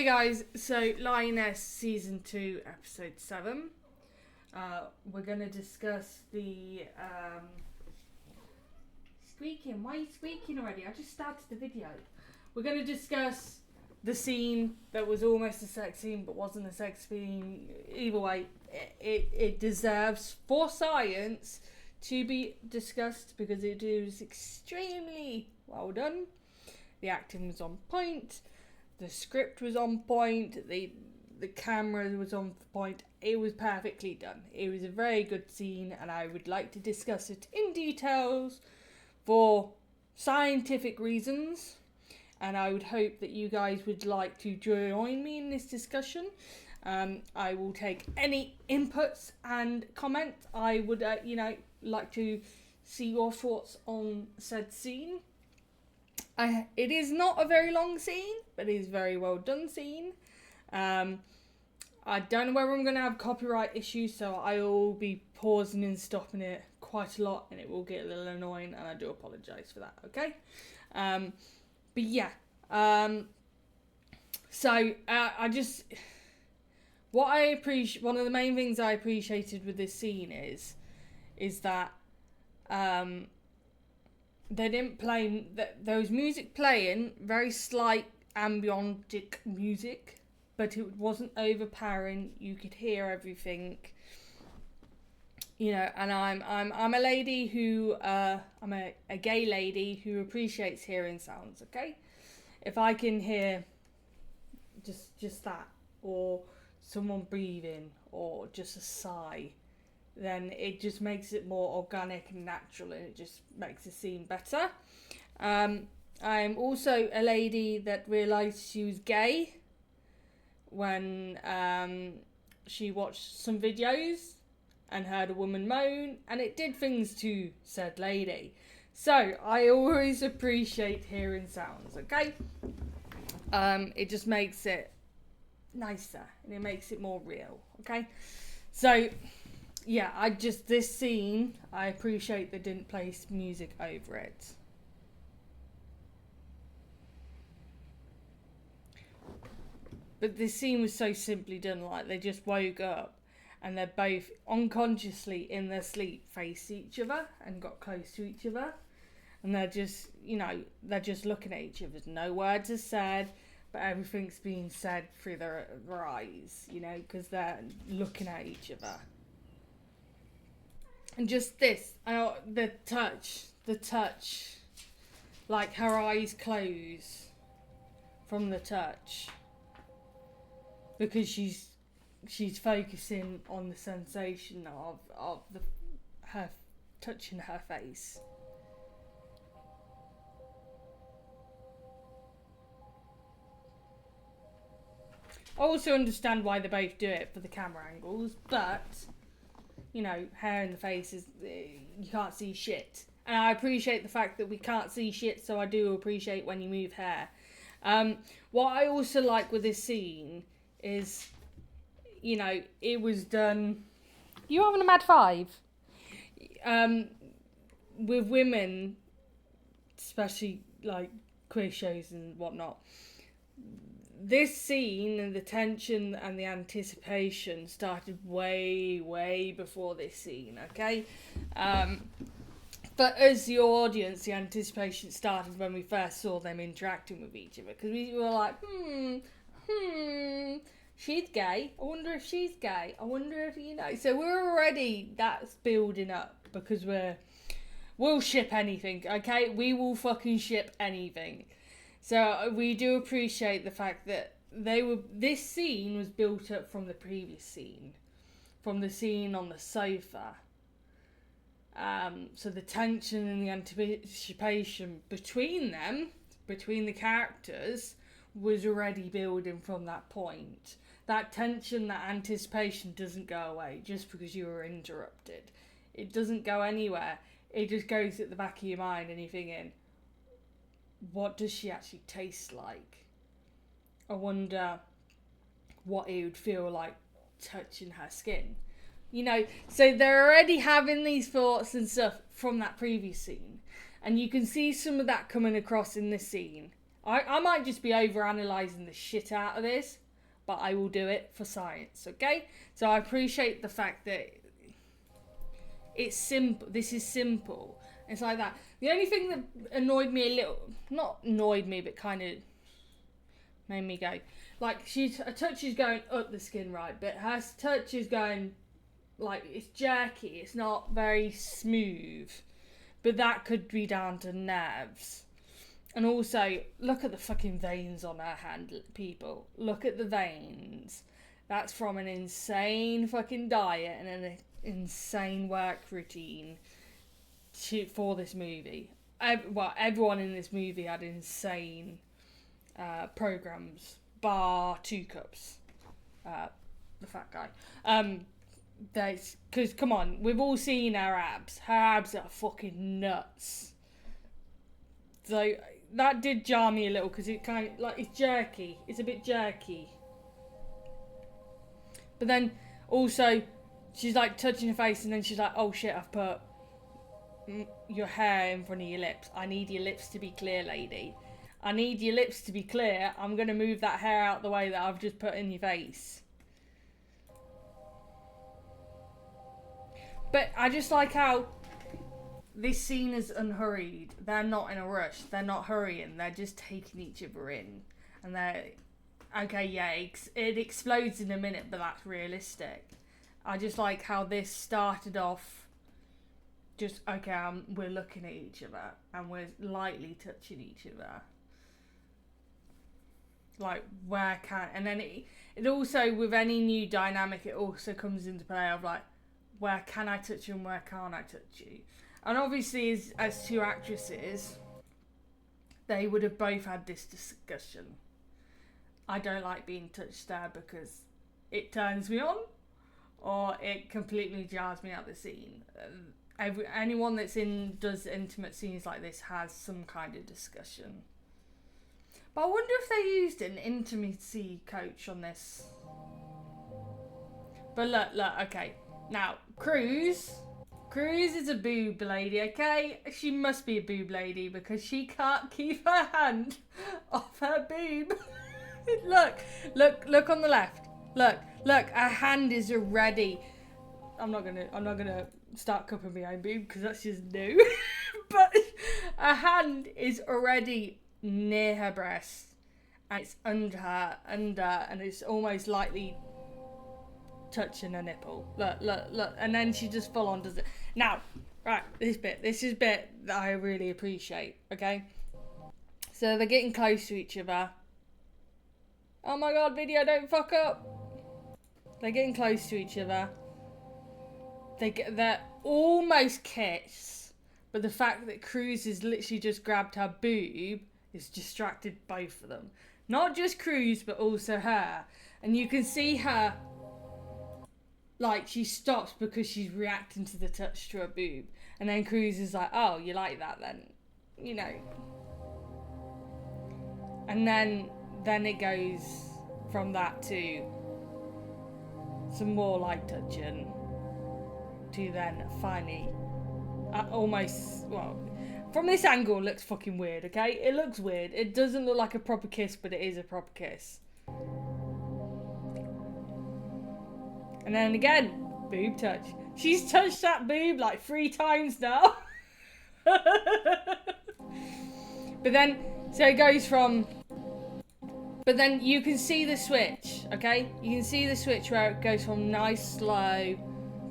Hey guys, so Lioness Season 2, Episode 7. We're going to discuss the... Squeaking? Why are you squeaking already? I just started the video. We're going to discuss the scene that was almost a sex scene but wasn't a sex scene. Either way, it deserves, for science, to be discussed because it is extremely well done. The acting was on point. The script was on point, the camera was on point, it was perfectly done. It was a very good scene and I would like to discuss it in details for scientific reasons. And I would hope that you guys would like to join me in this discussion. I will take any inputs and comments. I would, like to see your thoughts on said scene. It is not a very long scene, but it is a very well done scene. I don't know whether I'm going to have copyright issues, so I will be pausing and stopping it quite a lot, and it will get a little annoying, and I do apologise for that, okay? But yeah, one of the main things I appreciated with this scene is that, they didn't play, there was music playing, very slight ambient music, but it wasn't overpowering. You could hear everything, and I'm a lady who, I'm a gay lady who appreciates hearing sounds, okay? If I can hear just that, or someone breathing, or just a sigh, then it just makes it more organic and natural, and it just makes the scene better. I'm also a lady that realised she was gay when she watched some videos and heard a woman moan, and it did things to said lady. So I always appreciate hearing sounds, okay? It just makes it nicer and it makes it more real, okay? So yeah, this scene, I appreciate they didn't play music over it. But this scene was so simply done, like they just woke up and they're both unconsciously in their sleep faced each other and got close to each other. And they're just, they're just looking at each other. No words are said, but everything's being said through their eyes, because they're looking at each other. And just this, the touch, like her eyes close from the touch, because she's focusing on the sensation of her touching her face. I also understand why they both do it for the camera angles, but hair in the face is, you can't see shit. And I appreciate the fact that we can't see shit, so I do appreciate when you move hair. What I also like with this scene is, it was done... You having a mad five? With women, especially, like, queer shows and whatnot, this scene and the tension and the anticipation started way, way before this scene, okay? But as the audience, the anticipation started when we first saw them interacting with each other. Because we were like, she's gay. I wonder if she's gay. I wonder if, So we're already, that's building up because we'll ship anything, okay? We will fucking ship anything. So we do appreciate the fact that this scene was built up from the previous scene, from the scene on the sofa. So the tension and the anticipation between the characters, was already building from that point. That tension, that anticipation doesn't go away just because you were interrupted. It doesn't go anywhere. It just goes at the back of your mind and you're thinking, what does she actually taste like? I wonder what it would feel like touching her skin. So they're already having these thoughts and stuff from that previous scene. And you can see some of that coming across in this scene. I might just be over-analysing the shit out of this, but I will do it for science, okay? So I appreciate the fact that it's simple. This is simple. It's like that. The only thing that annoyed me a little, not annoyed me, but kind of made me go, like, her touch is going up the skin, right? But her touch is going, like, it's jerky. It's not very smooth. But that could be down to nerves. And also, look at the fucking veins on her hand, people. Look at the veins. That's from an insane fucking diet and an insane work routine for this movie. Everyone in this movie had insane programs, bar 2 cups. The fat guy. Because, come on, we've all seen her abs. Her abs are fucking nuts. So that did jar me a little because it kind of, like, it's jerky. It's a bit jerky. But then also, she's like touching her face and then she's like, oh shit, I've put your hair in front of your lips. I need your lips to be clear, lady. I need your lips to be clear. I'm going to move that hair out the way that I've just put in your face. But I just like how this scene is unhurried. They're not in a rush. They're not hurrying. They're just taking each other in. And they're, okay, yeah, it explodes in a minute, but that's realistic. I just like how this started off just, okay, we're looking at each other and we're lightly touching each other. Like, and then it also, with any new dynamic, it also comes into play of like, where can I touch you and where can't I touch you? And obviously, as 2 actresses, they would have both had this discussion. I don't like being touched there because it turns me on, or it completely jars me out the scene. Anyone does intimate scenes like this has some kind of discussion. But I wonder if they used an intimacy coach on this. But look, okay. Now, Cruz is a boob lady, okay? She must be a boob lady because she can't keep her hand off her boob. Look on the left. Look, her hand is already. I'm not gonna start cupping my own boob because that's just new. But her hand is already near her breast, and it's under, and it's almost lightly touching her nipple. Look, and then she just full on does it. Now, right, this is bit that I really appreciate, okay? So they're getting close to each other. Oh my god, video, don't fuck up. They're getting close to each other. They're almost kiss, but the fact that Cruz has literally just grabbed her boob has distracted both of them. Not just Cruz, but also her. And you can see her, like, she stops because she's reacting to the touch to her boob. And then Cruz is like, oh, you like that then? You know. And then it goes from that to some more light touching to then finally almost, well, from this angle it looks fucking weird, okay? It looks weird. It doesn't look like a proper kiss, but it is a proper kiss. And then again, boob touch. She's touched that boob like 3 times now. But then, so it goes from, but then you can see the switch, okay? You can see the switch where it goes from nice slow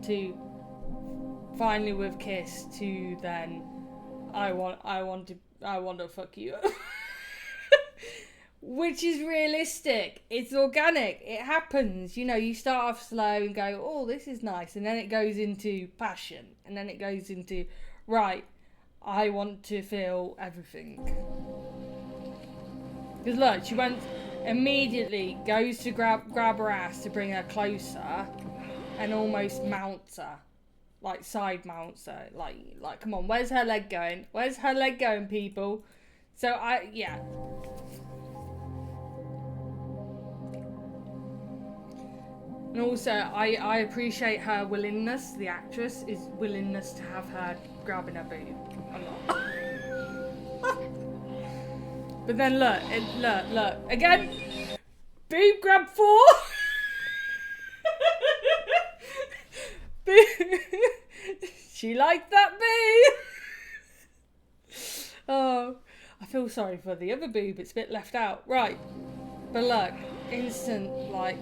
to finally with kiss to then I want to fuck you. Which is realistic. It's organic. It happens. You know, you start off slow and go, oh, this is nice. And then it goes into passion. And then it goes into, right, I want to feel everything. Because look, she went immediately, goes to grab her ass to bring her closer and almost mounts her. Like, side mounts her. Like, come on, where's her leg going? Where's her leg going, people? So, yeah. And also, I appreciate her willingness, the actress, is willingness to have her grabbing her boob a lot. But then look, look, again, boob grab 4. She liked that boob. Oh, I feel sorry for the other boob, it's a bit left out. Right, but look, instant, like,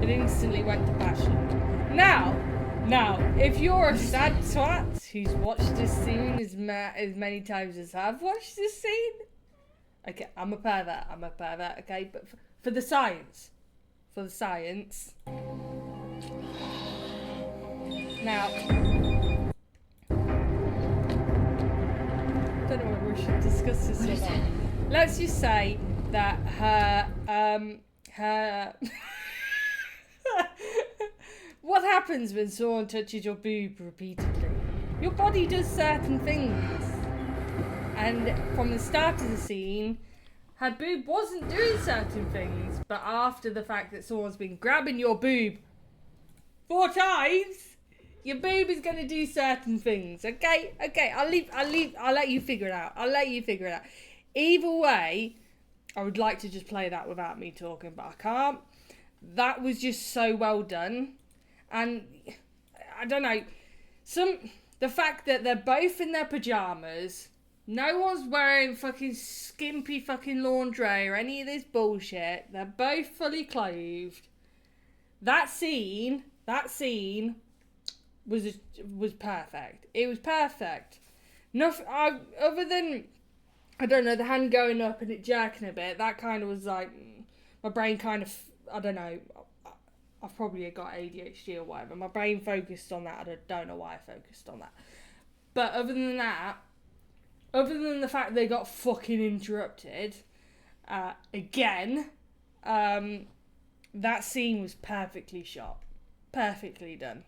it instantly went to passion. Now, if you're a sad twat who's watched this scene as many times as I've watched this scene, okay, I'm a pervert, okay, but for the science, now, don't know whether we should discuss this or not. Let's just say that her what happens when someone touches your boob repeatedly? Your body does certain things. And from the start of the scene, her boob wasn't doing certain things, but after the fact that someone's been grabbing your boob 4 times, your boob is going to do certain things. Okay, I'll let you figure it out. Either way, I would like to just play that without me talking, but I can't. That was just so well done. And I don't know, the fact that they're both in their pajamas, no one's wearing fucking skimpy fucking lingerie or any of this bullshit. They're both fully clothed. That scene was perfect. It was perfect. Nothing other than, I don't know, the hand going up and it jerking a bit. That kind of was like, my brain kind of, I don't know. I've probably got ADHD or whatever. My brain focused on that. I don't know why I focused on that. But other than that, other than the fact they got fucking interrupted, again, that scene was perfectly shot. Perfectly done.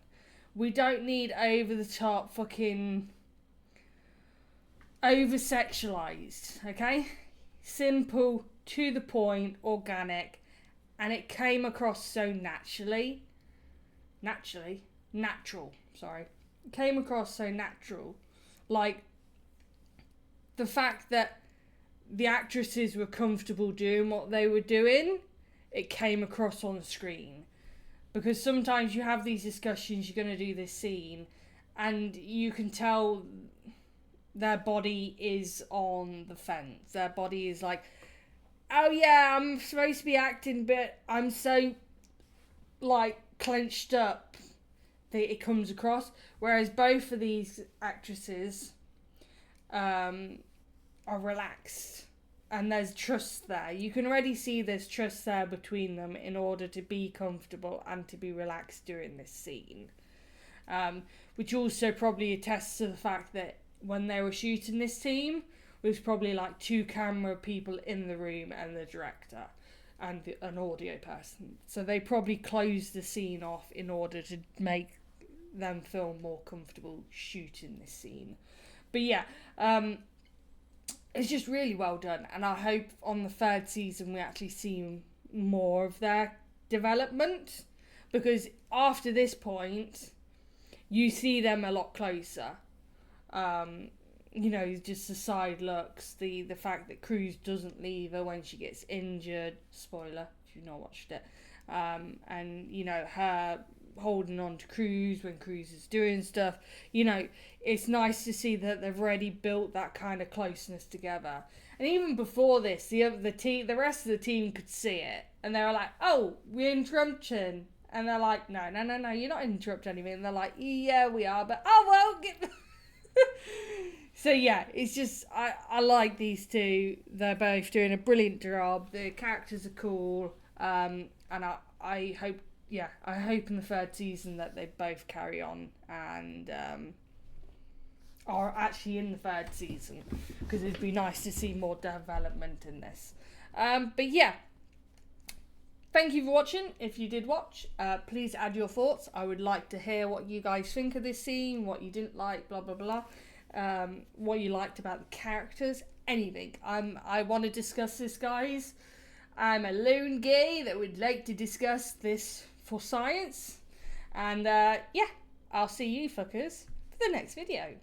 We don't need over-the-top fucking over-sexualized, okay? Simple, to the point, organic. And it came across so natural. It came across so natural. Like, the fact that the actresses were comfortable doing what they were doing, it came across on the screen. Because sometimes you have these discussions, you're going to do this scene, and you can tell their body is on the fence. Their body is like, oh yeah, I'm supposed to be acting, but I'm so, like, clenched up that it comes across. Whereas both of these actresses are relaxed. And there's trust there. You can already see there's trust there between them in order to be comfortable and to be relaxed during this scene. Which also probably attests to the fact that when they were shooting this scene, there's probably like 2 camera people in the room and the director and an audio person. So they probably closed the scene off in order to make them feel more comfortable shooting this scene. But yeah, it's just really well done. And I hope on the 3rd season we actually see more of their development. Because after this point, you see them a lot closer. You know, just the side looks, the fact that Cruz doesn't leave her when she gets injured, spoiler if you've not watched it, and, you know, her holding on to Cruz when Cruz is doing stuff, you know, it's nice to see that they've already built that kind of closeness together. And even before this, the rest of the team could see it, and they were like, oh, we're interrupting, and they're like, no, you're not interrupting anything, and they're like, yeah, we are, but oh well, get So yeah, it's just, I like these two. They're both doing a brilliant job. The characters are cool. And I hope in the 3rd season that they both carry on and are actually in the 3rd season, because it'd be nice to see more development in this. But yeah, thank you for watching. If you did watch, please add your thoughts. I would like to hear what you guys think of this scene, what you didn't like, blah blah blah. What you liked about the characters, anything. I want to discuss this, guys. I'm a lone gay that would like to discuss this for science. And yeah, I'll see you fuckers for the next video.